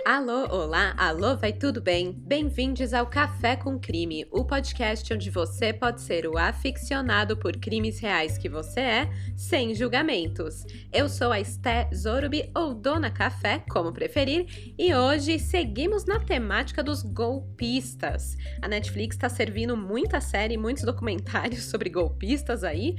Alô, olá, alô, vai tudo bem? Bem-vindos ao Café com Crime, o podcast onde você pode ser o aficionado por crimes reais que você é, sem julgamentos. Eu sou a Esté Zorubi, ou Dona Café, como preferir, e hoje seguimos na temática dos golpistas. A Netflix está servindo muita série, muitos documentários sobre golpistas aí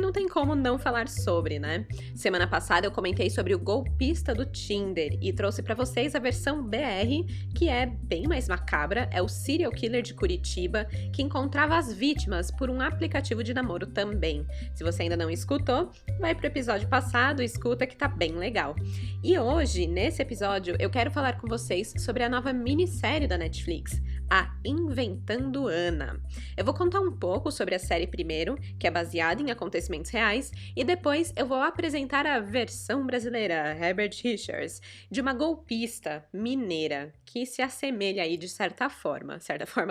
não tem como não falar sobre, né? Semana passada eu comentei sobre o golpista do Tinder e trouxe para vocês a versão BR, que é bem mais macabra, é o serial killer de Curitiba, que encontrava as vítimas por um aplicativo de namoro também. Se você ainda não escutou, vai pro episódio passado e escuta que tá bem legal. E hoje, nesse episódio, eu quero falar com vocês sobre a nova minissérie da Netflix, a Inventando Anna. Eu vou contar um pouco sobre a série primeiro, que é baseada em acontecimentos reais, e depois eu vou apresentar a versão brasileira, Herbert Richards, de uma golpista mineira, que se assemelha aí de certa forma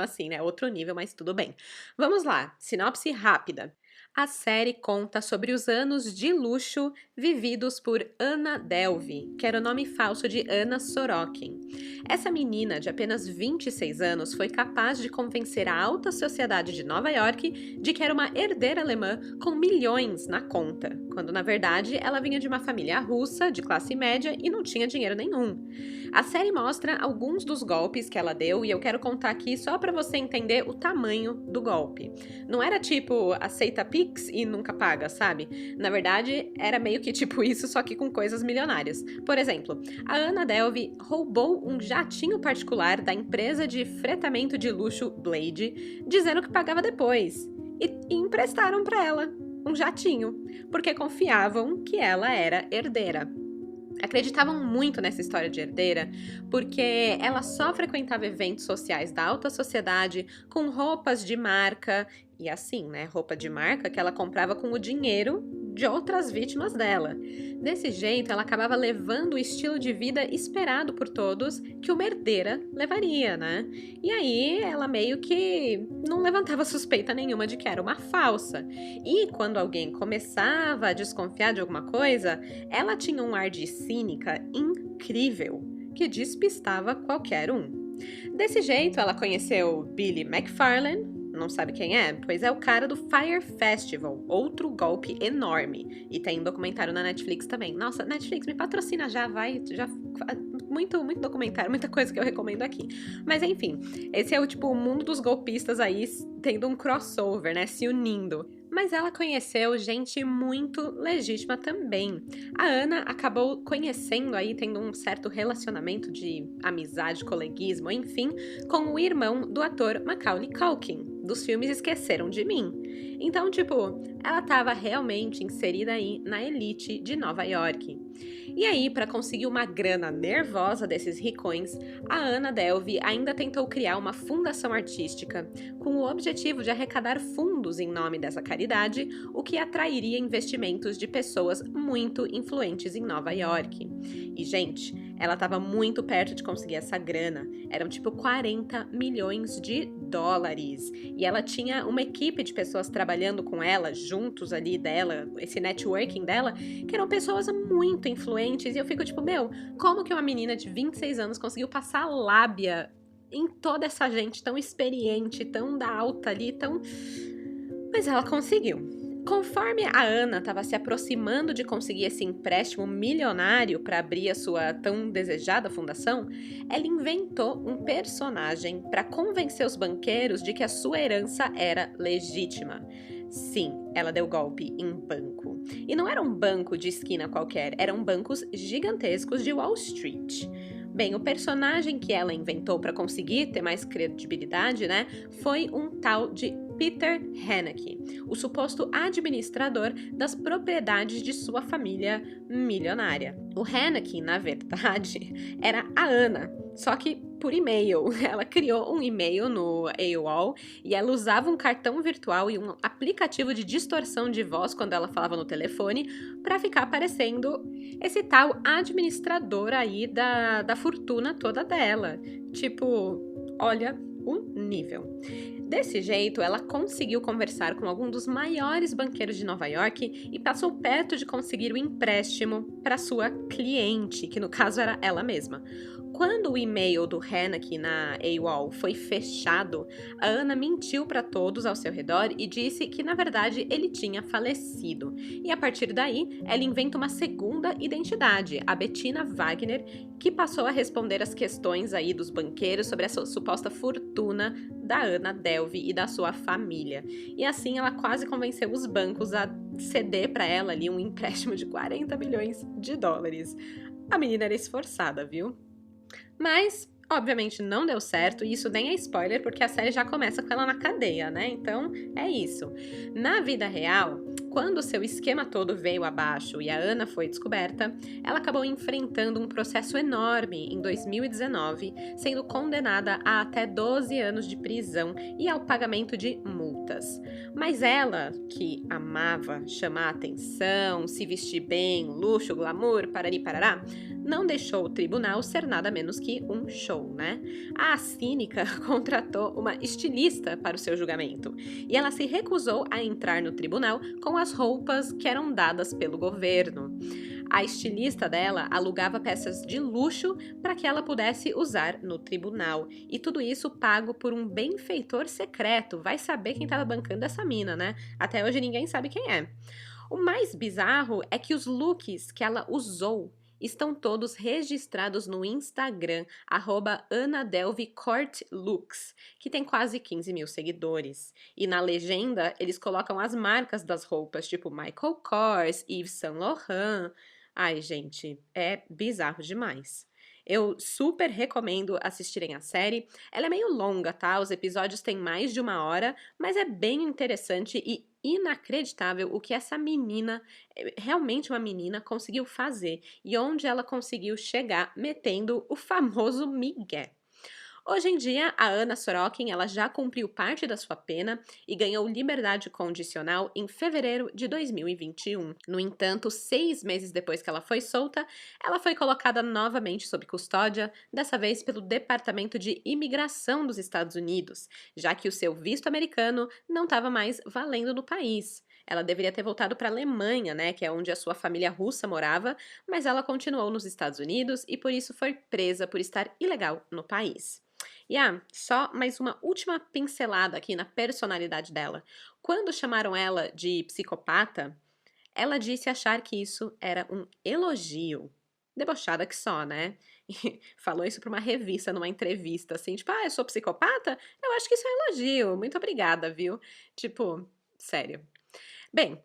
assim, né? Outro nível, mas tudo bem. Vamos lá, sinopse rápida. A série conta sobre os anos de luxo vividos por Anna Delvey, que era o nome falso de Anna Sorokin. Essa menina de apenas 26 anos foi capaz de convencer a alta sociedade de Nova York de que era uma herdeira alemã com milhões na conta, quando na verdade ela vinha de uma família russa de classe média e não tinha dinheiro nenhum. A série mostra alguns dos golpes que ela deu e eu quero contar aqui só para você entender o tamanho do golpe. Não era tipo aceita Pix e nunca paga, sabe? Na verdade, era meio que tipo isso, só que com coisas milionárias. Por exemplo, a Anna Delvey roubou um jatinho particular da empresa de fretamento de luxo Blade, dizendo que pagava depois. E emprestaram para ela um jatinho, porque confiavam que ela era herdeira. Acreditavam muito nessa história de herdeira porque ela só frequentava eventos sociais da alta sociedade com roupas de marca e assim, né, roupa de marca que ela comprava com o dinheiro de outras vítimas dela. Desse jeito, ela acabava levando o estilo de vida esperado por todos que uma herdeira levaria, né? E aí, ela meio que não levantava suspeita nenhuma de que era uma falsa. E quando alguém começava a desconfiar de alguma coisa, ela tinha um ar de cínica incrível, que despistava qualquer um. Desse jeito, ela conheceu Billy McFarlane. Não sabe quem é? Pois é o cara do Fyre Festival, outro golpe enorme. E tem um documentário na Netflix também. Nossa, Netflix, me patrocina já, vai, já... Muito documentário, muita coisa que eu recomendo aqui. Mas enfim, esse é o mundo dos golpistas aí tendo um crossover, né, se unindo. Mas ela conheceu gente muito legítima também. A Anna acabou conhecendo aí, tendo um certo relacionamento de amizade, coleguismo, enfim, com o irmão do ator Macaulay Culkin, dos filmes Esqueceram de Mim. Então, ela estava realmente inserida aí na elite de Nova York. E aí, para conseguir uma grana nervosa desses ricões, a Anna Delvey ainda tentou criar uma fundação artística com o objetivo de arrecadar fundos em nome dessa caridade, o que atrairia investimentos de pessoas muito influentes em Nova York. E, gente, ela estava muito perto de conseguir essa grana. Eram 40 milhões de dólares. E ela tinha uma equipe de pessoas trabalhando com ela, juntos ali dela, esse networking dela, que eram pessoas muito influentes. E eu fico como que uma menina de 26 anos conseguiu passar lábia em toda essa gente tão experiente, tão da alta ali, tão... Mas ela conseguiu. Conforme a Anna estava se aproximando de conseguir esse empréstimo milionário para abrir a sua tão desejada fundação, ela inventou um personagem para convencer os banqueiros de que a sua herança era legítima. Sim, ela deu golpe em banco. E não era um banco de esquina qualquer, eram bancos gigantescos de Wall Street. Bem, o personagem que ela inventou para conseguir ter mais credibilidade, né, foi um tal de Peter Haneke, o suposto administrador das propriedades de sua família milionária. O Haneke, na verdade, era a Anna, só que por e-mail. Ela criou um e-mail no AOL e ela usava um cartão virtual e um aplicativo de distorção de voz quando ela falava no telefone para ficar aparecendo esse tal administrador aí da fortuna toda dela. Olha o nível. Desse jeito, ela conseguiu conversar com algum dos maiores banqueiros de Nova York e passou perto de conseguir o empréstimo para sua cliente, que no caso era ela mesma. Quando o e-mail do Haneke na AWOL foi fechado, a Ana mentiu para todos ao seu redor e disse que, na verdade, ele tinha falecido. E a partir daí, ela inventa uma segunda identidade, a Bettina Wagner, que passou a responder as questões aí dos banqueiros sobre essa suposta fortuna da Ana Delvey e da sua família. E assim ela quase convenceu os bancos a ceder para ela ali um empréstimo de 40 milhões de dólares. A menina era esforçada, viu? Mas, obviamente, não deu certo, e isso nem é spoiler, porque a série já começa com ela na cadeia, né? Então, é isso. Na vida real, quando o seu esquema todo veio abaixo e a Ana foi descoberta, ela acabou enfrentando um processo enorme em 2019, sendo condenada a até 12 anos de prisão e ao pagamento de multas. Mas ela, que amava chamar atenção, se vestir bem, luxo, glamour, parari parará, não deixou o tribunal ser nada menos que um show, né? A cínica contratou uma estilista para o seu julgamento e ela se recusou a entrar no tribunal com as roupas que eram dadas pelo governo. A estilista dela alugava peças de luxo para que ela pudesse usar no tribunal. E tudo isso pago por um benfeitor secreto. Vai saber quem estava bancando essa mina, né? Até hoje ninguém sabe quem é. O mais bizarro é que os looks que ela usou estão todos registrados no Instagram, @AnaDelvyCourtLooks, que tem quase 15 mil seguidores. E na legenda, eles colocam as marcas das roupas, tipo Michael Kors, Yves Saint Laurent. Ai, gente, é bizarro demais. Eu super recomendo assistirem a série. Ela é meio longa, tá? Os episódios têm mais de 1 hora, mas é bem interessante e inacreditável o que essa menina, realmente uma menina, conseguiu fazer e onde ela conseguiu chegar metendo o famoso migué. Hoje em dia, a Ana Sorokin ela já cumpriu parte da sua pena e ganhou liberdade condicional em fevereiro de 2021. No entanto, 6 meses depois que ela foi solta, ela foi colocada novamente sob custódia, dessa vez pelo Departamento de Imigração dos Estados Unidos, já que o seu visto americano não estava mais valendo no país. Ela deveria ter voltado para a Alemanha, né, que é onde a sua família russa morava, mas ela continuou nos Estados Unidos e por isso foi presa por estar ilegal no país. E só mais uma última pincelada aqui na personalidade dela. Quando chamaram ela de psicopata, ela disse achar que isso era um elogio. Debochada que só, né? E falou isso para uma revista numa entrevista, assim, tipo, eu sou psicopata? Eu acho que isso é um elogio. Muito obrigada, viu? Tipo, sério. Bem,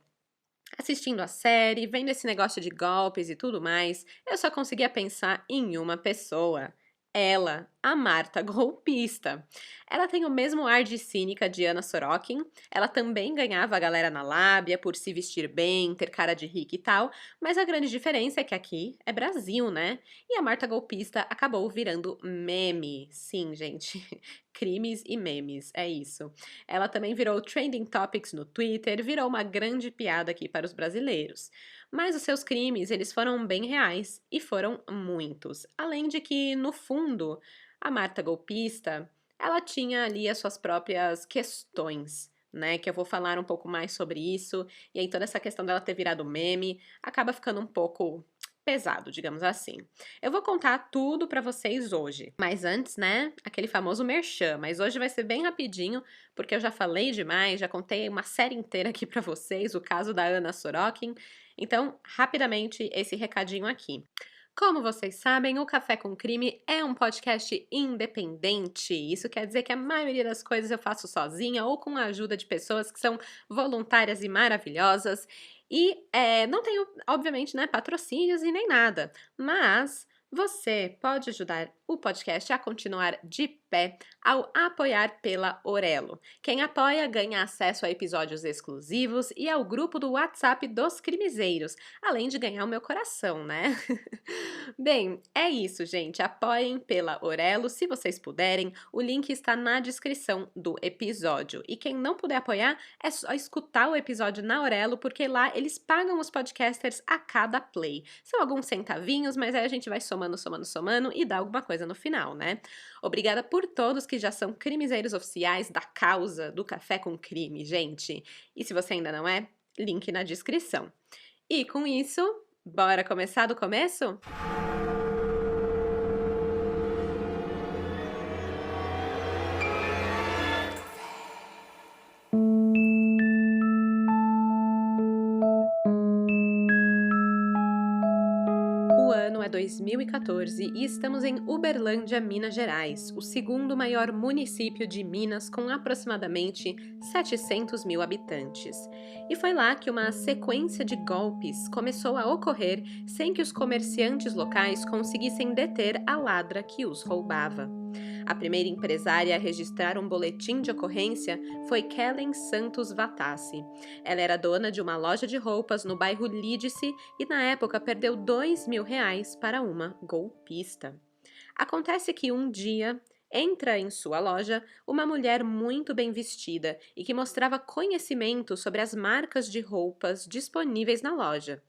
assistindo a série, vendo esse negócio de golpes e tudo mais, eu só conseguia pensar em uma pessoa. Ela, a Marta golpista. Ela tem o mesmo ar de cínica de Ana Sorokin, ela também ganhava a galera na lábia por se vestir bem, ter cara de rica e tal, mas a grande diferença é que aqui é Brasil, né? E a Marta golpista acabou virando meme. Sim, gente, crimes e memes, é isso. Ela também virou trending topics no Twitter, virou uma grande piada aqui para os brasileiros. Mas os seus crimes, eles foram bem reais e foram muitos. Além de que, no fundo, a Marta golpista, ela tinha ali as suas próprias questões, né? Que eu vou falar um pouco mais sobre isso. E aí toda essa questão dela ter virado meme acaba ficando um pouco pesado, digamos assim. Eu vou contar tudo pra vocês hoje, mas antes, né, aquele famoso merchan, mas hoje vai ser bem rapidinho, porque eu já falei demais, já contei uma série inteira aqui pra vocês, o caso da Ana Sorokin, então, rapidamente, esse recadinho aqui. Como vocês sabem, o Café com Crime é um podcast independente. Isso quer dizer que a maioria das coisas eu faço sozinha ou com a ajuda de pessoas que são voluntárias e maravilhosas. E não tenho, obviamente, né, patrocínios e nem nada, mas você pode ajudar o podcast a continuar de pé ao apoiar pela Orelo. Quem apoia ganha acesso a episódios exclusivos e ao grupo do WhatsApp dos crimezeiros, além de ganhar o meu coração, né? Bem, é isso, gente. Apoiem pela Orelo se vocês puderem. O link está na descrição do episódio. E quem não puder apoiar, é só escutar o episódio na Orelo, porque lá eles pagam os podcasters a cada play. São alguns centavinhos, mas aí a gente vai somando e dá alguma coisa no final, né? Obrigada por todos que já são crimezeiros oficiais da causa do Café com Crime, gente. E se você ainda não é, link na descrição. E com isso, bora começar do começo? ano é 2014 e estamos em Uberlândia, Minas Gerais, o segundo maior município de Minas com aproximadamente 700 mil habitantes. E foi lá que uma sequência de golpes começou a ocorrer sem que os comerciantes locais conseguissem deter a ladra que os roubava. A primeira empresária a registrar um boletim de ocorrência foi Kellen Santos Vatassi. Ela era dona de uma loja de roupas no bairro Lídice e na época perdeu R$ 2.000 para uma golpista. Acontece que um dia entra em sua loja uma mulher muito bem vestida e que mostrava conhecimento sobre as marcas de roupas disponíveis na loja.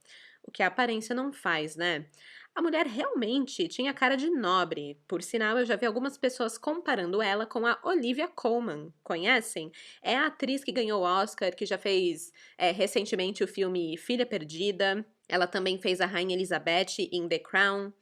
O que a aparência não faz, né? A mulher realmente tinha cara de nobre. Por sinal, eu já vi algumas pessoas comparando ela com a Olivia Colman. Conhecem? É a atriz que ganhou o Oscar, que já fez recentemente o filme Filha Perdida. Ela também fez a Rainha Elizabeth em The Crown.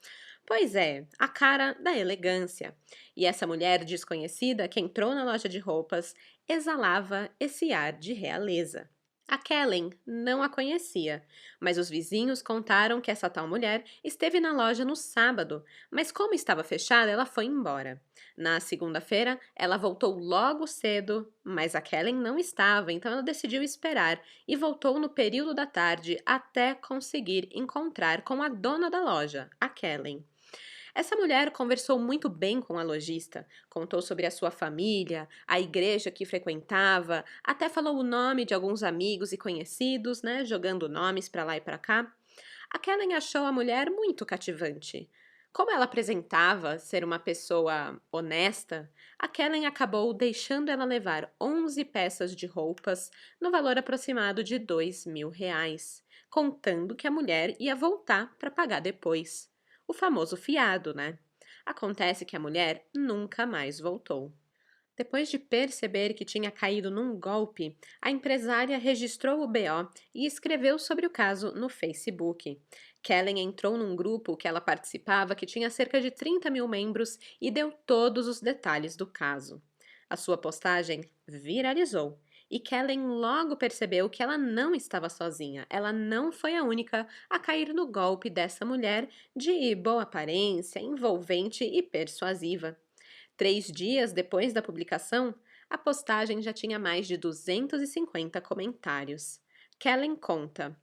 Pois é, a cara da elegância. E essa mulher desconhecida que entrou na loja de roupas exalava esse ar de realeza. A Kellen não a conhecia, mas os vizinhos contaram que essa tal mulher esteve na loja no sábado, mas como estava fechada, ela foi embora. Na segunda-feira, ela voltou logo cedo, mas a Kellen não estava, então ela decidiu esperar e voltou no período da tarde até conseguir encontrar com a dona da loja, a Kellen. Essa mulher conversou muito bem com a lojista, contou sobre a sua família, a igreja que frequentava, até falou o nome de alguns amigos e conhecidos, né, jogando nomes para lá e para cá. A Kellen achou a mulher muito cativante. Como ela apresentava ser uma pessoa honesta, a Kellen acabou deixando ela levar 11 peças de roupas no valor aproximado de R$ 2.000, contando que a mulher ia voltar para pagar depois. O famoso fiado, né? Acontece que a mulher nunca mais voltou. Depois de perceber que tinha caído num golpe, a empresária registrou o BO e escreveu sobre o caso no Facebook. Kellen entrou num grupo que ela participava que tinha cerca de 30 mil membros e deu todos os detalhes do caso. A sua postagem viralizou e Kellen logo percebeu que ela não estava sozinha. Ela não foi a única a cair no golpe dessa mulher de boa aparência, envolvente e persuasiva. 3 dias depois da publicação, a postagem já tinha mais de 250 comentários. Kellen conta,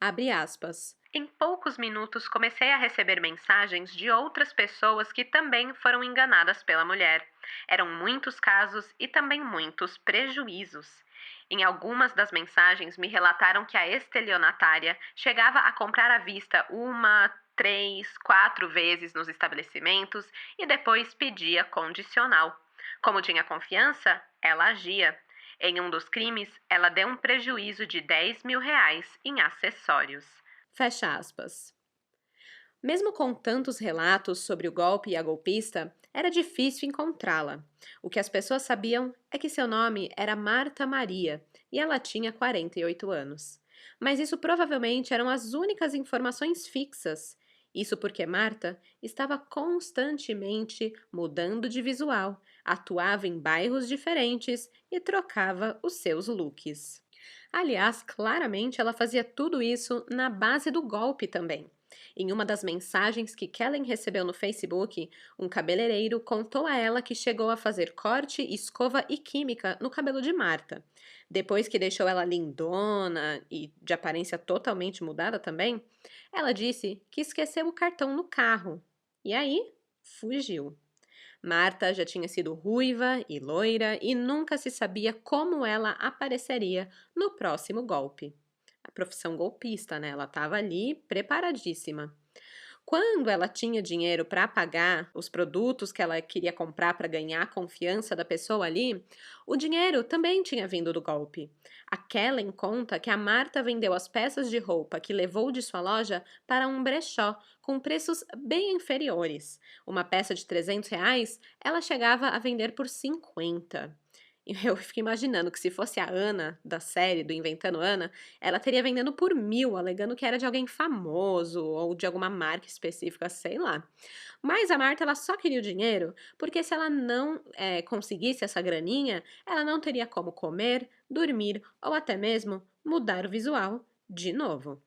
abre aspas, em poucos minutos comecei a receber mensagens de outras pessoas que também foram enganadas pela mulher. Eram muitos casos e também muitos prejuízos. Em algumas das mensagens me relataram que a estelionatária chegava a comprar à vista 1, 3, 4 vezes nos estabelecimentos e depois pedia condicional. Como tinha confiança, ela agia. Em um dos crimes, ela deu um prejuízo de R$ 10.000 em acessórios. Fecha aspas. Mesmo com tantos relatos sobre o golpe e a golpista, era difícil encontrá-la. O que as pessoas sabiam é que seu nome era Marta Maria e ela tinha 48 anos. Mas isso provavelmente eram as únicas informações fixas. Isso porque Marta estava constantemente mudando de visual, atuava em bairros diferentes e trocava os seus looks. Aliás, claramente ela fazia tudo isso na base do golpe também. Em uma das mensagens que Kellen recebeu no Facebook, um cabeleireiro contou a ela que chegou a fazer corte, escova e química no cabelo de Marta. Depois que deixou ela lindona e de aparência totalmente mudada também, ela disse que esqueceu o cartão no carro. E aí, fugiu. Marta já tinha sido ruiva e loira e nunca se sabia como ela apareceria no próximo golpe. A profissão golpista, né? Ela estava ali preparadíssima. Quando ela tinha dinheiro para pagar os produtos que ela queria comprar para ganhar a confiança da pessoa ali, o dinheiro também tinha vindo do golpe. A Kellen conta que a Marta vendeu as peças de roupa que levou de sua loja para um brechó com preços bem inferiores. Uma peça de R$ 300 ela chegava a vender por 50. Eu fico imaginando que se fosse a Ana, da série do Inventando Ana, ela teria vendendo por 1.000, alegando que era de alguém famoso ou de alguma marca específica, sei lá. Mas a Marta, ela só queria o dinheiro, porque se ela não conseguisse essa graninha, ela não teria como comer, dormir ou até mesmo mudar o visual de novo.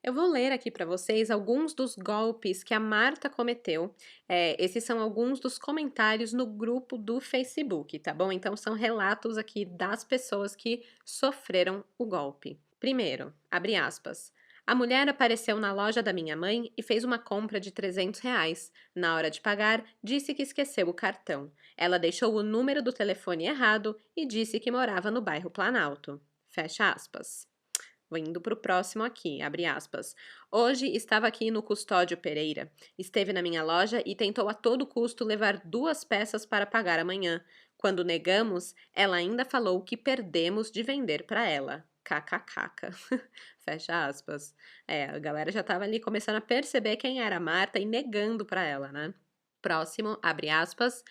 Eu vou ler aqui para vocês alguns dos golpes que a Marta cometeu. Esses são alguns dos comentários no grupo do Facebook, tá bom? Então, são relatos aqui das pessoas que sofreram o golpe. Primeiro, abre aspas. A mulher apareceu na loja da minha mãe e fez uma compra de R$ 300. Na hora de pagar, disse que esqueceu o cartão. Ela deixou o número do telefone errado e disse que morava no bairro Planalto. Fecha aspas. Vou indo para o próximo aqui, abre aspas. Hoje estava aqui no Custódio Pereira. Esteve na minha loja e tentou a todo custo levar 2 peças para pagar amanhã. Quando negamos, ela ainda falou que perdemos de vender para ela. KKK. Fecha aspas. A galera já estava ali começando a perceber quem era a Marta e negando para ela, né? Próximo, abre aspas.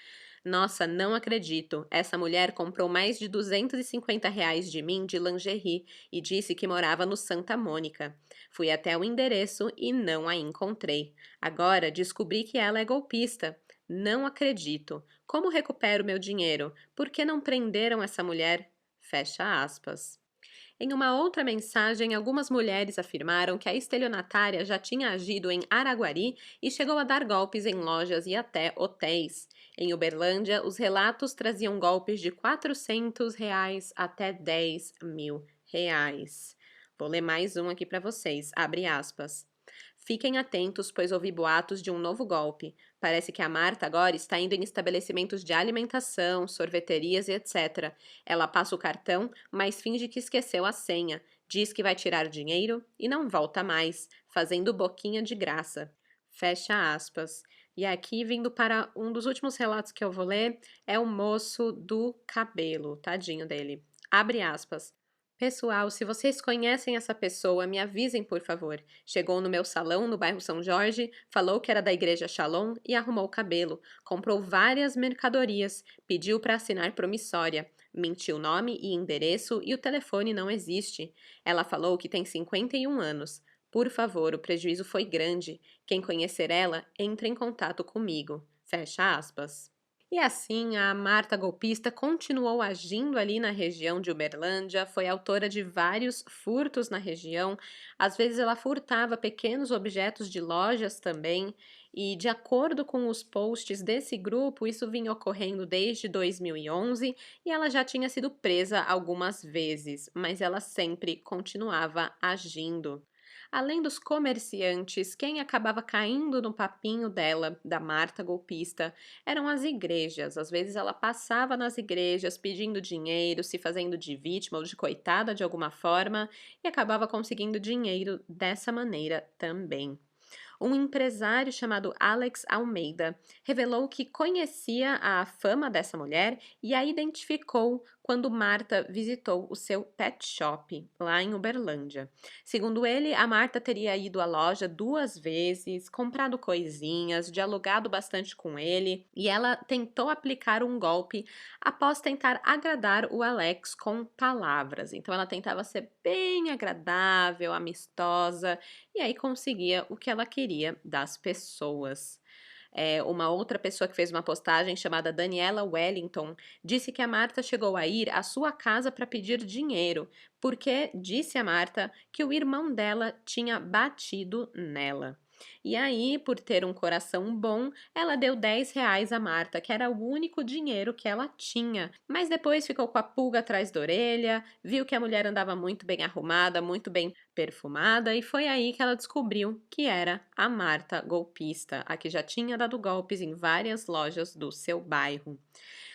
Nossa, não acredito. Essa mulher comprou mais de R$ 250 de mim de lingerie e disse que morava no Santa Mônica. Fui até o endereço e não a encontrei. Agora descobri que ela é golpista. Não acredito. Como recupero meu dinheiro? Por que não prenderam essa mulher? Fecha aspas. Em uma outra mensagem, algumas mulheres afirmaram que a estelionatária já tinha agido em Araguari e chegou a dar golpes em lojas e até hotéis. Em Uberlândia, os relatos traziam golpes de R$ 400 até R$ 10.000. Vou ler mais um aqui para vocês. Abre aspas. Fiquem atentos, pois ouvi boatos de um novo golpe. Parece que a Marta agora está indo em estabelecimentos de alimentação, sorveterias e etc. Ela passa o cartão, mas finge que esqueceu a senha. Diz que vai tirar dinheiro e não volta mais, fazendo boquinha de graça. Fecha aspas. E aqui, vindo para um dos últimos relatos que eu vou ler, é o moço do cabelo, tadinho dele. Abre aspas. Pessoal, se vocês conhecem essa pessoa, me avisem, por favor. Chegou no meu salão, no bairro São Jorge, falou que era da igreja Shalom e arrumou o cabelo. Comprou várias mercadorias, pediu para assinar promissória. Mentiu nome e endereço e o telefone não existe. Ela falou que tem 51 anos. Por favor, o prejuízo foi grande. Quem conhecer ela, entre em contato comigo. Fecha aspas. E assim, a Marta golpista continuou agindo ali na região de Uberlândia, foi autora de vários furtos na região. Às vezes ela furtava pequenos objetos de lojas também, e de acordo com os posts desse grupo, isso vinha ocorrendo desde 2011 e ela já tinha sido presa algumas vezes, mas ela sempre continuava agindo. Além dos comerciantes, quem acabava caindo no papinho dela, da Marta golpista, eram as igrejas. Às vezes ela passava nas igrejas pedindo dinheiro, se fazendo de vítima ou de coitada de alguma forma e acabava conseguindo dinheiro dessa maneira também. Um empresário chamado Alex Almeida revelou que conhecia a fama dessa mulher e a identificou quando Marta visitou o seu pet shop lá em Uberlândia. Segundo ele, a Marta teria ido à loja 2 vezes, comprado coisinhas, dialogado bastante com ele e ela tentou aplicar um golpe após tentar agradar o Alex com palavras. Então ela tentava ser bem agradável, amistosa e aí conseguia o que ela queria das pessoas. Uma outra pessoa que fez uma postagem chamada Daniela Wellington disse que a Marta chegou a ir à sua casa para pedir dinheiro, porque disse a Marta que o irmão dela tinha batido nela. E aí, por ter um coração bom, ela deu R$ 10 a Marta, que era o único dinheiro que ela tinha. Mas depois ficou com a pulga atrás da orelha, viu que a mulher andava muito bem arrumada, muito bem perfumada, e foi aí que ela descobriu que era a Marta golpista, a que já tinha dado golpes em várias lojas do seu bairro.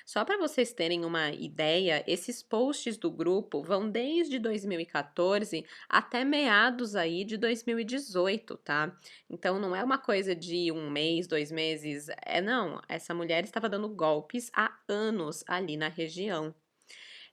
Só para vocês terem uma ideia, esses posts do grupo vão desde 2014 até meados aí de 2018, tá? Então não é uma coisa de 1 mês, 2 meses, não, essa mulher estava dando golpes há anos ali na região.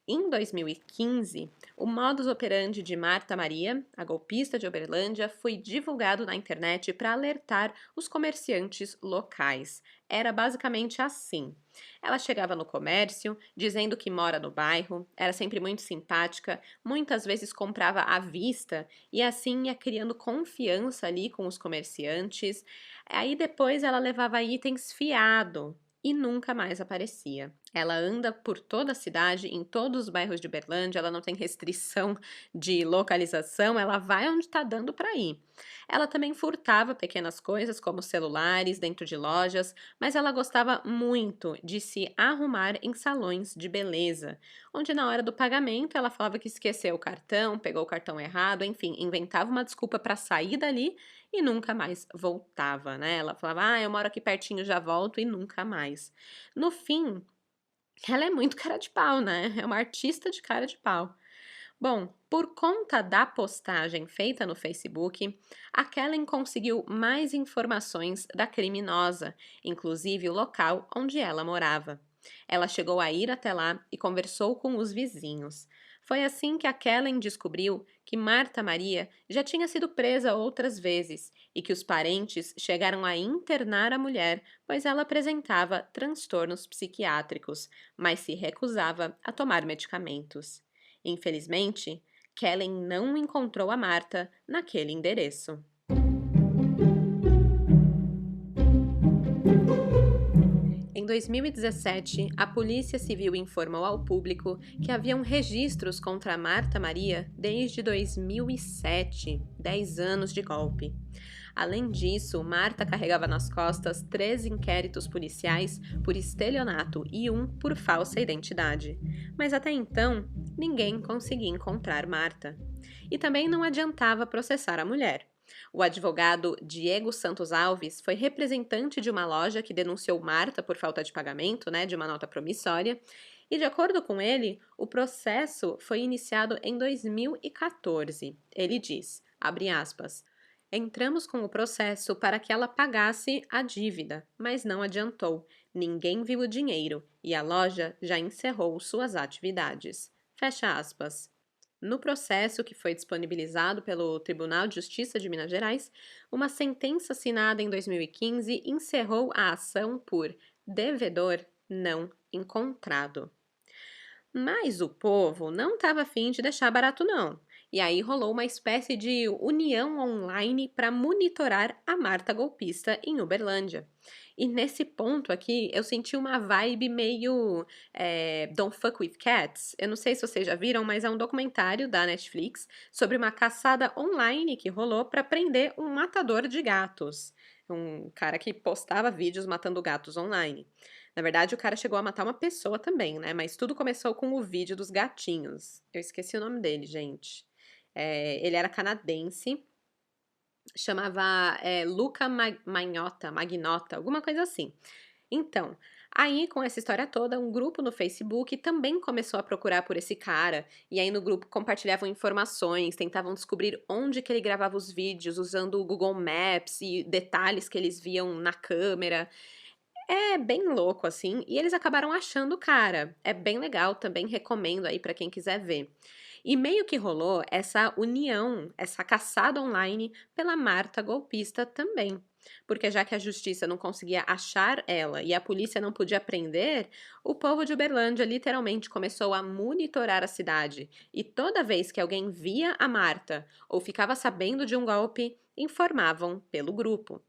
Em 2015, o modus operandi de Marta Maria, a golpista de Uberlândia, foi divulgado na internet para alertar os comerciantes locais. Era basicamente assim. Ela chegava no comércio, dizendo que mora no bairro, era sempre muito simpática, muitas vezes comprava à vista e assim ia criando confiança ali com os comerciantes. Aí depois ela levava itens fiado e nunca mais aparecia. Ela anda por toda a cidade, em todos os bairros de Uberlândia, ela não tem restrição de localização, ela vai onde está dando para ir. Ela também furtava pequenas coisas, como celulares, dentro de lojas, mas ela gostava muito de se arrumar em salões de beleza, onde na hora do pagamento ela falava que esqueceu o cartão, pegou o cartão errado, enfim, inventava uma desculpa para sair dali e nunca mais voltava, né? Ela falava, eu moro aqui pertinho, já volto e nunca mais. No fim, ela é muito cara de pau, né, é uma artista de cara de pau. Bom, por conta da postagem feita no Facebook, a Kellen conseguiu mais informações da criminosa, inclusive o local onde ela morava. Ela chegou a ir até lá e conversou com os vizinhos. Foi assim que a Kellen descobriu que Marta Maria já tinha sido presa outras vezes e que os parentes chegaram a internar a mulher, pois ela apresentava transtornos psiquiátricos, mas se recusava a tomar medicamentos. Infelizmente, Kellen não encontrou a Marta naquele endereço. Em 2017, a Polícia Civil informou ao público que haviam registros contra Marta Maria desde 2007, 10 anos de golpe. Além disso, Marta carregava nas costas 3 inquéritos policiais por estelionato e um por falsa identidade. Mas até então, ninguém conseguia encontrar Marta. E também não adiantava processar a mulher. O advogado Diego Santos Alves foi representante de uma loja que denunciou Marta por falta de pagamento, de uma nota promissória, e de acordo com ele, o processo foi iniciado em 2014. Ele diz, abre aspas, entramos com o processo para que ela pagasse a dívida, mas não adiantou. Ninguém viu o dinheiro e a loja já encerrou suas atividades. Fecha aspas. No processo, que foi disponibilizado pelo Tribunal de Justiça de Minas Gerais, uma sentença assinada em 2015 encerrou a ação por devedor não encontrado. Mas o povo não estava afim de deixar barato, não. E aí rolou uma espécie de união online para monitorar a Marta golpista em Uberlândia. E nesse ponto aqui, eu senti uma vibe meio Don't Fuck With Cats. Eu não sei se vocês já viram, mas é um documentário da Netflix sobre uma caçada online que rolou para prender um matador de gatos. Um cara que postava vídeos matando gatos online. Na verdade, o cara chegou a matar uma pessoa também, né? Mas tudo começou com o vídeo dos gatinhos. Eu esqueci o nome dele, gente. Ele era canadense, chamava Luca Magnota, alguma coisa assim. Então, aí com essa história toda, um grupo no Facebook também começou a procurar por esse cara, e aí no grupo compartilhavam informações, tentavam descobrir onde que ele gravava os vídeos, usando o Google Maps e detalhes que eles viam na câmera. É bem louco, assim, e eles acabaram achando o cara. É bem legal, também recomendo aí pra quem quiser ver. E meio que rolou essa união, essa caçada online pela Marta golpista também. Porque já que a justiça não conseguia achar ela e a polícia não podia prender, o povo de Uberlândia literalmente começou a monitorar a cidade. E toda vez que alguém via a Marta ou ficava sabendo de um golpe, informavam pelo grupo.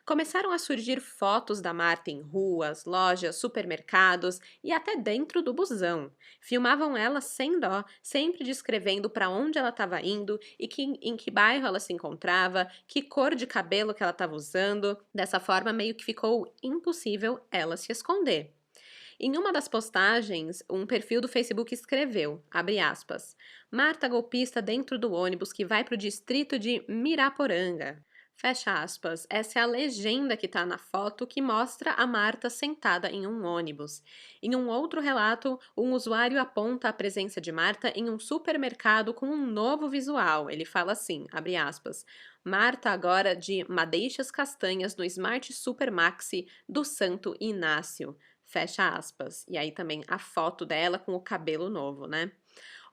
Começaram a surgir fotos da Marta em ruas, lojas, supermercados e até dentro do busão. Filmavam ela sem dó, sempre descrevendo para onde ela estava indo e em que bairro ela se encontrava, que cor de cabelo que ela estava usando. Dessa forma, meio que ficou impossível ela se esconder. Em uma das postagens, um perfil do Facebook escreveu, abre aspas, Marta golpista dentro do ônibus que vai para o distrito de Miraporanga. Fecha aspas. Essa é a legenda que está na foto que mostra a Marta sentada em um ônibus. Em um outro relato, um usuário aponta a presença de Marta em um supermercado com um novo visual. Ele fala assim, abre aspas, Marta agora de madeixas castanhas no Smart Super Maxi do Santo Inácio. Fecha aspas. E aí também a foto dela com o cabelo novo, né?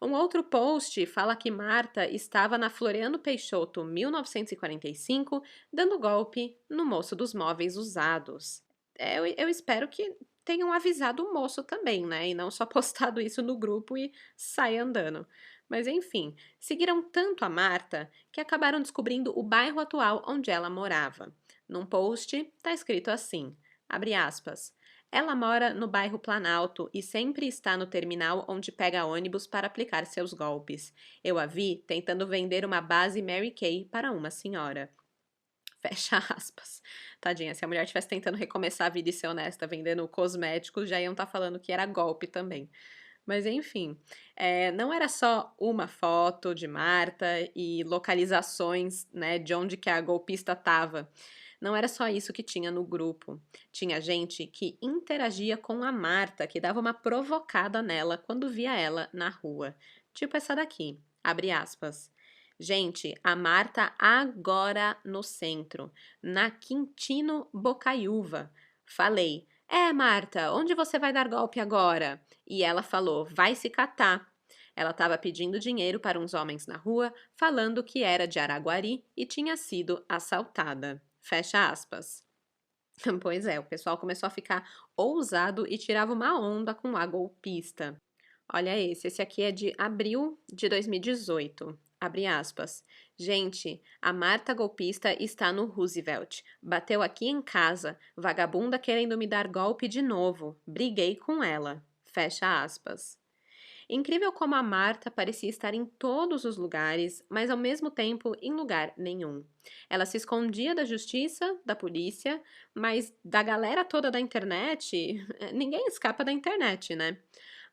Um outro post fala que Marta estava na Floriano Peixoto 1945, dando golpe no moço dos móveis usados. Eu espero que tenham avisado o moço também, né? E não só postado isso no grupo e sai andando. Mas enfim, seguiram tanto a Marta que acabaram descobrindo o bairro atual onde ela morava. Num post tá escrito assim, abre aspas, Ela mora no bairro Planalto e sempre está no terminal onde pega ônibus para aplicar seus golpes. Eu a vi tentando vender uma base Mary Kay para uma senhora. Fecha aspas. Tadinha, se a mulher estivesse tentando recomeçar a vida e ser honesta vendendo cosméticos, já iam estar falando que era golpe também. Mas enfim, não era só uma foto de Marta e localizações, né, de onde que a golpista estava. Não era só isso que tinha no grupo. Tinha gente que interagia com a Marta, que dava uma provocada nela quando via ela na rua. Tipo essa daqui, abre aspas. Gente, a Marta agora no centro, na Quintino Bocaiúva. Falei, Marta, onde você vai dar golpe agora? E ela falou, vai se catar. Ela estava pedindo dinheiro para uns homens na rua, falando que era de Araguari e tinha sido assaltada. Fecha aspas. Pois é, o pessoal começou a ficar ousado e tirava uma onda com a golpista. Olha esse aqui é de abril de 2018. Abre aspas. Gente, a Marta golpista está no Roosevelt. Bateu aqui em casa. Vagabunda querendo me dar golpe de novo. Briguei com ela. Fecha aspas. Incrível como a Marta parecia estar em todos os lugares, mas ao mesmo tempo em lugar nenhum. Ela se escondia da justiça, da polícia, mas da galera toda da internet, ninguém escapa da internet, né?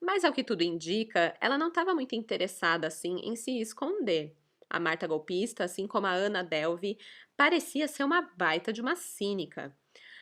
Mas ao que tudo indica, ela não estava muito interessada assim em se esconder. A Marta golpista, assim como a Ana Delvey, parecia ser uma baita de uma cínica.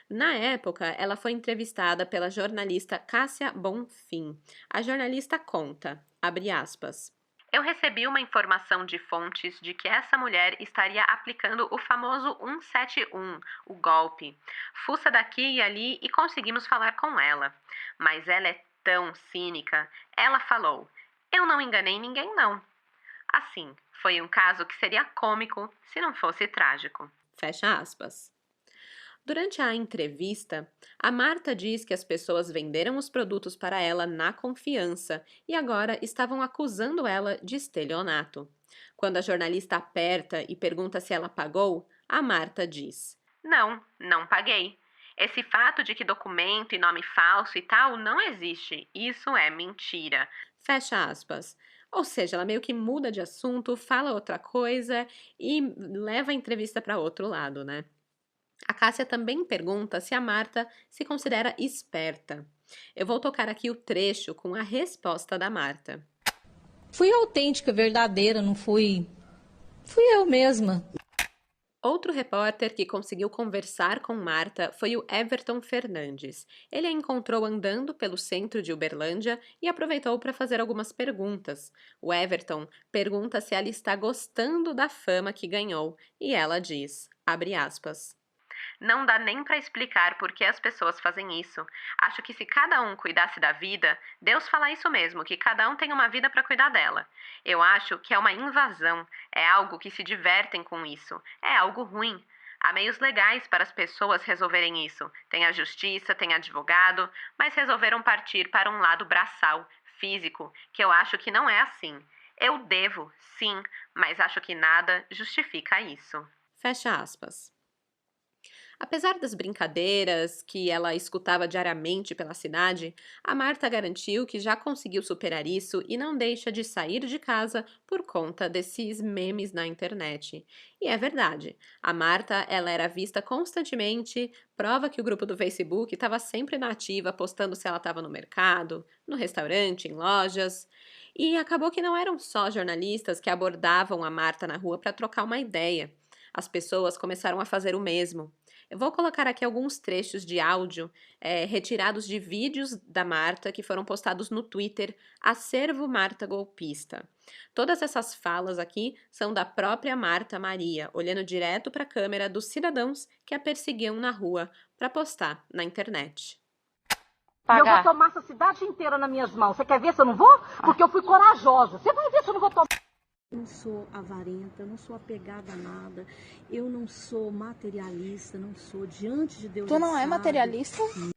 Na época, ela foi entrevistada pela jornalista Cássia Bonfim. A jornalista conta, abre aspas, eu recebi uma informação de fontes de que essa mulher estaria aplicando o famoso 171, o golpe. Fuça daqui e ali e conseguimos falar com ela. Mas ela é tão cínica. Ela falou, eu não enganei ninguém não. Assim, foi um caso que seria cômico se não fosse trágico. Fecha aspas. Durante a entrevista, a Marta diz que as pessoas venderam os produtos para ela na confiança e agora estavam acusando ela de estelionato. Quando a jornalista aperta e pergunta se ela pagou, a Marta diz: não, não paguei. Esse fato de que documento e nome falso e tal não existe. Isso é mentira. Fecha aspas. Ou seja, ela meio que muda de assunto, fala outra coisa e leva a entrevista para outro lado, né? A Cássia também pergunta se a Marta se considera esperta. Eu vou tocar aqui o trecho com a resposta da Marta. Fui autêntica, verdadeira, não fui... Fui eu mesma. Outro repórter que conseguiu conversar com Marta foi o Everton Fernandes. Ele a encontrou andando pelo centro de Uberlândia e aproveitou para fazer algumas perguntas. O Everton pergunta se ela está gostando da fama que ganhou e ela diz, abre aspas, não dá nem para explicar por que as pessoas fazem isso. Acho que se cada um cuidasse da vida, Deus fala isso mesmo, que cada um tem uma vida para cuidar dela. Eu acho que é uma invasão, é algo que se divertem com isso, é algo ruim. Há meios legais para as pessoas resolverem isso. Tem a justiça, tem advogado, mas resolveram partir para um lado braçal, físico, que eu acho que não é assim. Eu devo, sim, mas acho que nada justifica isso. Fecha aspas. Apesar das brincadeiras que ela escutava diariamente pela cidade, a Marta garantiu que já conseguiu superar isso e não deixa de sair de casa por conta desses memes na internet. E é verdade, a Marta ela era vista constantemente, prova que o grupo do Facebook estava sempre na ativa, postando se ela estava no mercado, no restaurante, em lojas. E acabou que não eram só jornalistas que abordavam a Marta na rua para trocar uma ideia. As pessoas começaram a fazer o mesmo. Eu vou colocar aqui alguns trechos de áudio retirados de vídeos da Marta que foram postados no Twitter Acervo Marta Golpista. Todas essas falas aqui são da própria Marta Maria, olhando direto para a câmera dos cidadãos que a perseguiam na rua para postar na internet. Eu vou tomar essa cidade inteira nas minhas mãos. Você quer ver se eu não vou? Porque eu fui corajosa. Você vai ver se eu não vou tomar. Eu não sou avarenta, não sou apegada a nada, eu não sou materialista, não sou diante de Deus. Tu não é materialista? Eu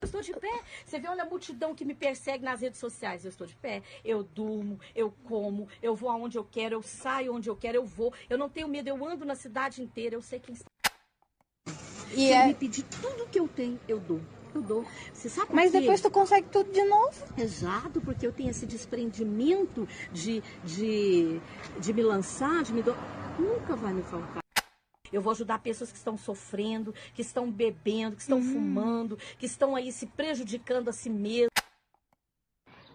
estou de pé. Você vê, olha a multidão que me persegue nas redes sociais. Eu estou de pé, eu durmo, eu como, eu vou aonde eu quero, eu saio onde eu quero, eu vou. Eu não tenho medo, eu ando na cidade inteira, eu sei quem está. Se ele me pedir tudo que eu tenho, eu dou. Eu dou. Você sabe por Mas quê? depois tu consegue tudo de novo. Exato, porque eu tenho esse desprendimento de me lançar, de me doar. Nunca vai me faltar. Eu vou ajudar pessoas que estão sofrendo, que estão bebendo, que estão fumando, que estão aí se prejudicando a si mesmo.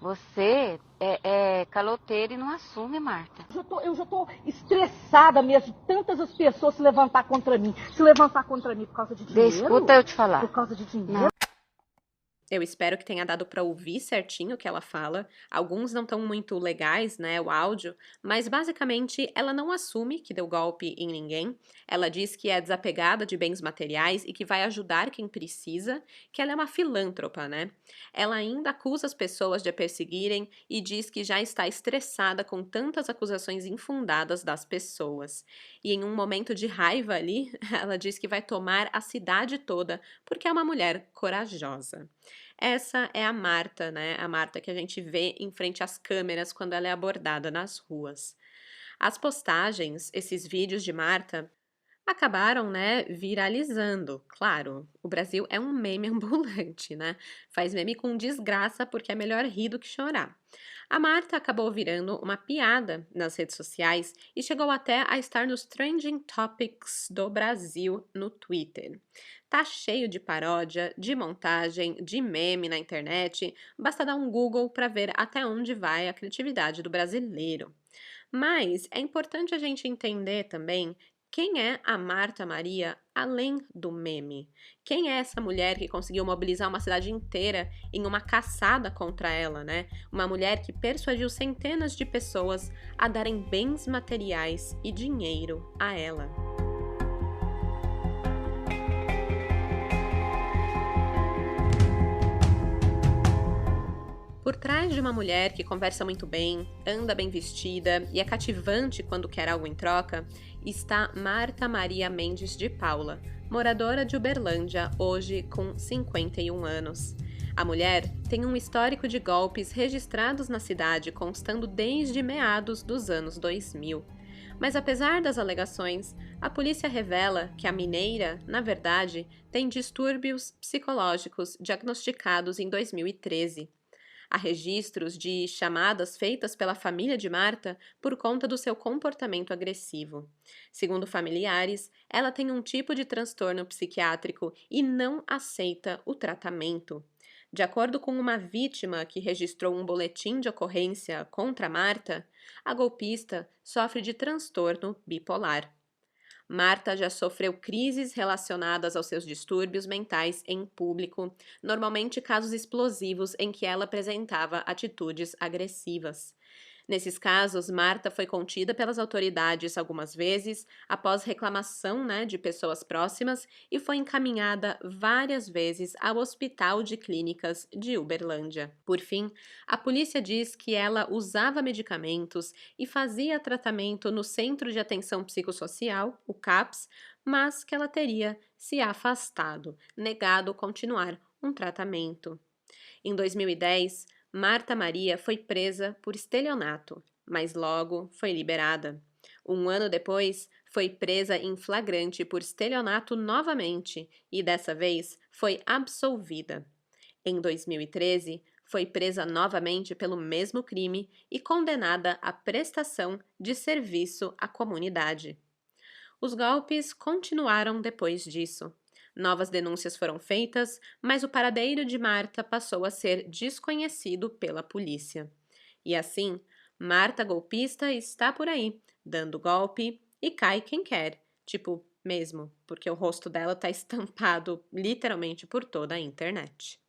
Você é caloteira e não assume, Marta. Eu já tô estressada mesmo, tantas as pessoas se levantar contra mim. Se levantar contra mim por causa de dinheiro? Escuta eu te falar. Por causa de dinheiro? Eu espero que tenha dado para ouvir certinho o que ela fala. Alguns não estão muito legais, né, o áudio, mas basicamente ela não assume que deu golpe em ninguém. Ela diz que é desapegada de bens materiais e que vai ajudar quem precisa, que ela é uma filântropa, né? Ela ainda acusa as pessoas de a perseguirem e diz que já está estressada com tantas acusações infundadas das pessoas. E em um momento de raiva ali, ela diz que vai tomar a cidade toda, porque é uma mulher corajosa. Essa é a Marta, né? A Marta que a gente vê em frente às câmeras quando ela é abordada nas ruas. As postagens, esses vídeos de Marta, acabaram, né, viralizando. Claro, o Brasil é um meme ambulante, né? Faz meme com desgraça porque é melhor rir do que chorar. A Marta acabou virando uma piada nas redes sociais e chegou até a estar nos Trending Topics do Brasil no Twitter. Tá cheio de paródia, de montagem, de meme na internet, basta dar um Google para ver até onde vai a criatividade do brasileiro. Mas é importante a gente entender também quem é a Marta Maria além do meme. Quem é essa mulher que conseguiu mobilizar uma cidade inteira em uma caçada contra ela, né? Uma mulher que persuadiu centenas de pessoas a darem bens materiais e dinheiro a ela. Por trás de uma mulher que conversa muito bem, anda bem vestida e é cativante quando quer algo em troca, está Marta Maria Mendes de Paula, moradora de Uberlândia, hoje com 51 anos. A mulher tem um histórico de golpes registrados na cidade constando desde meados dos anos 2000. Mas apesar das alegações, a polícia revela que a mineira, na verdade, tem distúrbios psicológicos diagnosticados em 2013. Há registros de chamadas feitas pela família de Marta por conta do seu comportamento agressivo. Segundo familiares, ela tem um tipo de transtorno psiquiátrico e não aceita o tratamento. De acordo com uma vítima que registrou um boletim de ocorrência contra Marta, a golpista sofre de transtorno bipolar. Marta já sofreu crises relacionadas aos seus distúrbios mentais em público, normalmente casos explosivos em que ela apresentava atitudes agressivas. Nesses casos, Marta foi contida pelas autoridades algumas vezes, após reclamação, de pessoas próximas, e foi encaminhada várias vezes ao Hospital de Clínicas de Uberlândia. Por fim, a polícia diz que ela usava medicamentos e fazia tratamento no Centro de Atenção Psicossocial, o CAPS, mas que ela teria se afastado, negado continuar um tratamento. Em 2010, Marta Maria foi presa por estelionato, mas logo foi liberada. Um ano depois, foi presa em flagrante por estelionato novamente e, dessa vez, foi absolvida. Em 2013, foi presa novamente pelo mesmo crime e condenada à prestação de serviço à comunidade. Os golpes continuaram depois disso. Novas denúncias foram feitas, mas o paradeiro de Marta passou a ser desconhecido pela polícia. E assim, Marta golpista está por aí, dando golpe e cai quem quer. Tipo, mesmo, porque o rosto dela está estampado literalmente por toda a internet.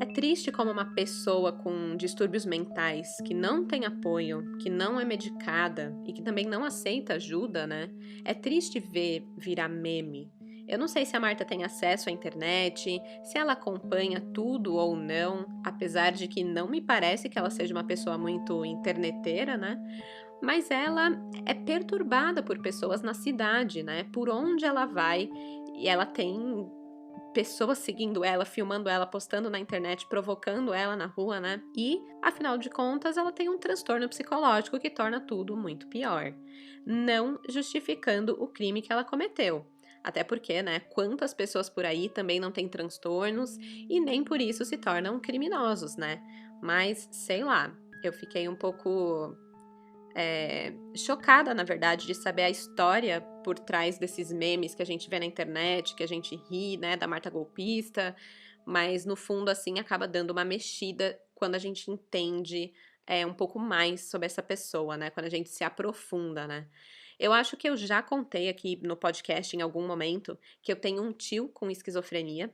É triste como uma pessoa com distúrbios mentais, que não tem apoio, que não é medicada e que também não aceita ajuda, É triste ver virar meme. Eu não sei se a Marta tem acesso à internet, se ela acompanha tudo ou não, apesar de que não me parece que ela seja uma pessoa muito interneteira, Mas ela é perturbada por pessoas na cidade, Por onde ela vai, e ela tem pessoas seguindo ela, filmando ela, postando na internet, provocando ela na rua, E, afinal de contas, ela tem um transtorno psicológico que torna tudo muito pior. Não justificando o crime que ela cometeu. Até porque, né, quantas pessoas por aí também não têm transtornos e nem por isso se tornam criminosos, né? Mas, sei lá, eu fiquei um pouco chocada, na verdade, de saber a história por trás desses memes que a gente vê na internet, que a gente ri, né, da Marta golpista, mas no fundo, assim, acaba dando uma mexida quando a gente entende um pouco mais sobre essa pessoa, né, quando a gente se aprofunda, né. Eu acho que eu já contei aqui no podcast em algum momento que eu tenho um tio com esquizofrenia.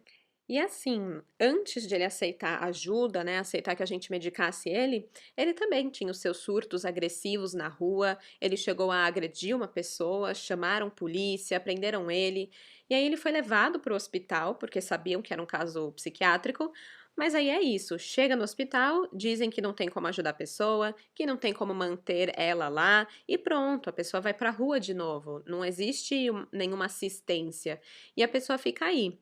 E assim, antes de ele aceitar ajuda, né, aceitar que a gente medicasse ele também tinha os seus surtos agressivos na rua, ele chegou a agredir uma pessoa, chamaram polícia, prenderam ele, e aí ele foi levado para o hospital, porque sabiam que era um caso psiquiátrico, mas aí é isso, chega no hospital, dizem que não tem como ajudar a pessoa, que não tem como manter ela lá, e pronto, a pessoa vai para a rua de novo, não existe nenhuma assistência, e a pessoa fica aí.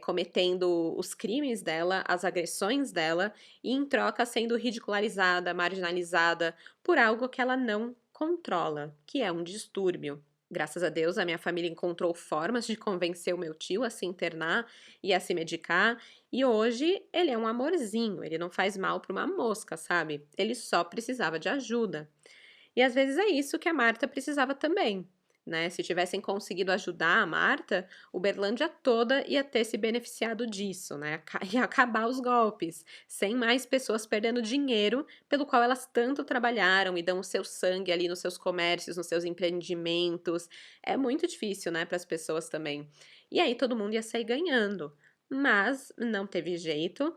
Cometendo os crimes dela, as agressões dela, e em troca sendo ridicularizada, marginalizada por algo que ela não controla, que é um distúrbio. Graças a Deus, a minha família encontrou formas de convencer o meu tio a se internar e a se medicar, e hoje ele é um amorzinho, ele não faz mal para uma mosca, sabe? Ele só precisava de ajuda. E às vezes é isso que a Marta precisava também. Né? Se tivessem conseguido ajudar a Marta, Uberlândia toda ia ter se beneficiado disso, né? Ia acabar os golpes, sem mais pessoas perdendo dinheiro pelo qual elas tanto trabalharam e dão o seu sangue ali nos seus comércios, nos seus empreendimentos. É muito difícil, né, para as pessoas também. E aí todo mundo ia sair ganhando, mas não teve jeito.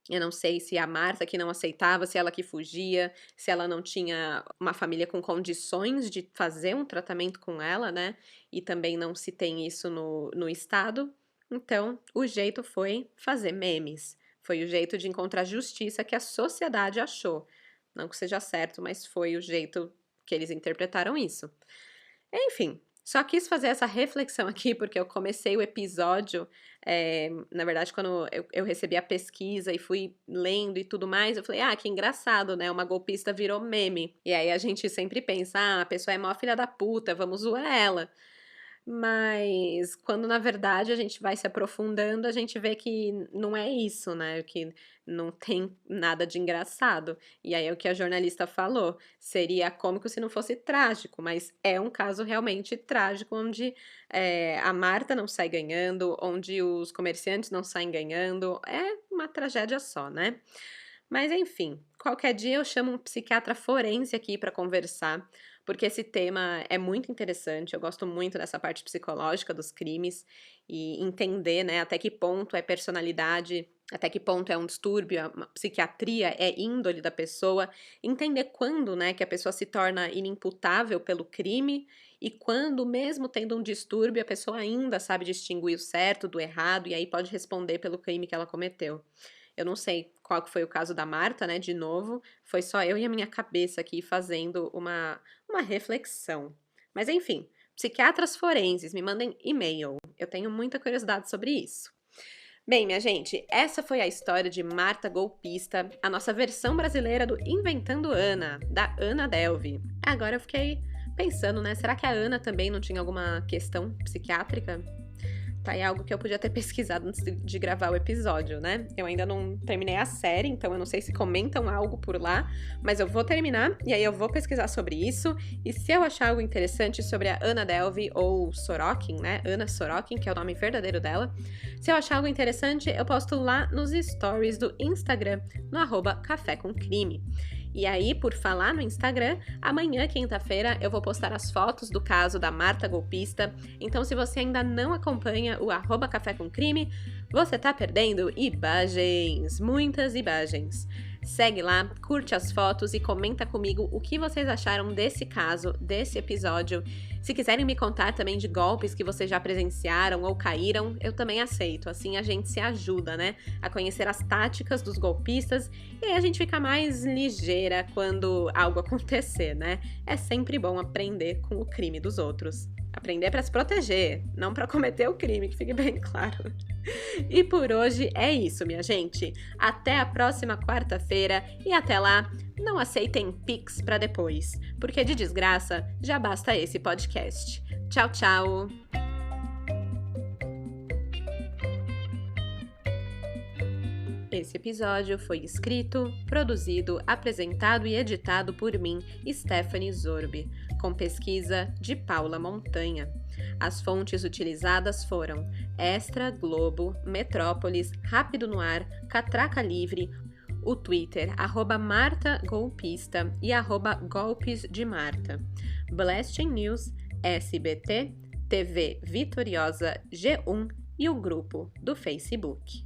Eu não sei se a Marta que não aceitava, se ela que fugia, se ela não tinha uma família com condições de fazer um tratamento com ela, né? E também não se tem isso no estado. Então, o jeito foi fazer memes. Foi o jeito de encontrar justiça que a sociedade achou. Não que seja certo, mas foi o jeito que eles interpretaram isso. Enfim, só quis fazer essa reflexão aqui porque eu comecei o episódio, na verdade, quando eu recebi a pesquisa e fui lendo e tudo mais, eu falei, que engraçado, né? Uma golpista virou meme. E aí a gente sempre pensa, a pessoa é mó filha da puta, vamos zoar ela. Mas quando na verdade a gente vai se aprofundando, a gente vê que não é isso, né? Que não tem nada de engraçado. E aí é o que a jornalista falou, seria cômico se não fosse trágico, mas é um caso realmente trágico, onde a Marta não sai ganhando, onde os comerciantes não saem ganhando, é uma tragédia só, né? Mas enfim, qualquer dia eu chamo um psiquiatra forense aqui para conversar, porque esse tema é muito interessante, eu gosto muito dessa parte psicológica dos crimes e entender, né, até que ponto é personalidade, até que ponto é um distúrbio, a psiquiatria é índole da pessoa, entender quando, né, que a pessoa se torna inimputável pelo crime e quando, mesmo tendo um distúrbio, a pessoa ainda sabe distinguir o certo do errado e aí pode responder pelo crime que ela cometeu. Eu não sei qual que foi o caso da Marta, né, de novo, foi só eu e a minha cabeça aqui fazendo uma reflexão. Mas enfim, psiquiatras forenses, me mandem e-mail, eu tenho muita curiosidade sobre isso. Bem, minha gente, essa foi a história de Marta Golpista, a nossa versão brasileira do Inventando Ana, da Ana Delvey. Agora eu fiquei pensando, né, será que a Ana também não tinha alguma questão psiquiátrica? Tá aí algo que eu podia ter pesquisado antes de gravar o episódio, né? Eu ainda não terminei a série, então eu não sei se comentam algo por lá, mas eu vou terminar e aí eu vou pesquisar sobre isso. E se eu achar algo interessante sobre a Ana Delvey ou Sorokin, né? Ana Sorokin, que é o nome verdadeiro dela. Se eu achar algo interessante, eu posto lá nos stories do Instagram, no @café com crime. E aí, por falar no Instagram, amanhã, quinta-feira, eu vou postar as fotos do caso da Marta Golpista. Então, se você ainda não acompanha o @café com crime, você tá perdendo imagens, muitas imagens. Segue lá, curte as fotos e comenta comigo o que vocês acharam desse caso, desse episódio. Se quiserem me contar também de golpes que vocês já presenciaram ou caíram, eu também aceito. Assim a gente se ajuda, né? A conhecer as táticas dos golpistas e aí a gente fica mais ligeira quando algo acontecer, né? É sempre bom aprender com o crime dos outros. Aprender para se proteger, não para cometer o crime, que fique bem claro. E por hoje é isso, minha gente. Até a próxima quarta-feira e até lá, não aceitem Pix para depois, porque de desgraça já basta esse podcast. Tchau, tchau! Esse episódio foi escrito, produzido, apresentado e editado por mim, Stephanie Zorbi, com pesquisa de Paula Montanha. As fontes utilizadas foram Extra, Globo, Metrópolis, Rápido no Ar, Catraca Livre, o Twitter, @MartaGolpista e @GolpesDeMarta, Blasting News, SBT, TV Vitoriosa, G1 e o grupo do Facebook.